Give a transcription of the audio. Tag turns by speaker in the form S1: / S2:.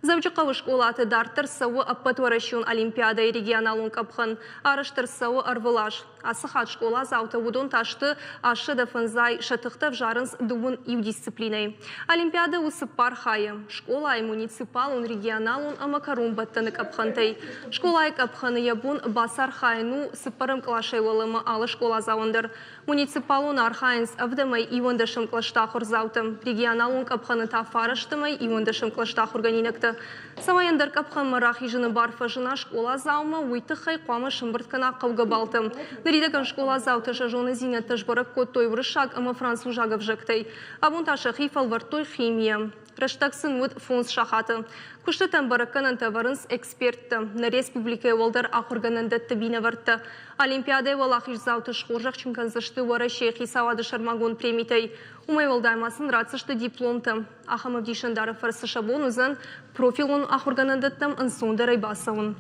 S1: Завчықау школаты дартыр сауы аппатуарашын олимпиада регионалун капхан, арыштыр сауы арвылаш. Асыхат школа зауты удун ташты ашы дафынзай шатықтав жарынс дуын ив дисциплинай. Олимпиада усыппар хайы. Школай муниципалун регионалун амакарун баттаны капхантай. Школай капханы ябун басар хайну сыппарым клашай валымы алы школа зауындыр. Муниципалун архайнс авдамай ивандашым клаштахур заутым. Регионалун капханы тафарыштымай ивандашым клаштахур ганинекті. Самаяндар капхан марахи жыны барфажына школа заума уйтықай қуамы шымбырткана қауға балтым. Наридакан школа зауты жажоны зинетті жбырық коттой врышак ама францужагов жықтай. Абун ташы хифал вартой химия. Раштаксын мұд фонс шахаты. Күштітен барыққанын таварынс экспертті. На республика олдар ақырғанын дәтті бейні варты. Олимпиада валахиш зауты шқоржақ чынканзышты вара шейхи савады шармагон премитай. Умай олдаймасын рацышты дипломты. Ахамов дишындары фарсы шабон ұзын профилын ақырғанын дәттім ұнсонды райбасауын.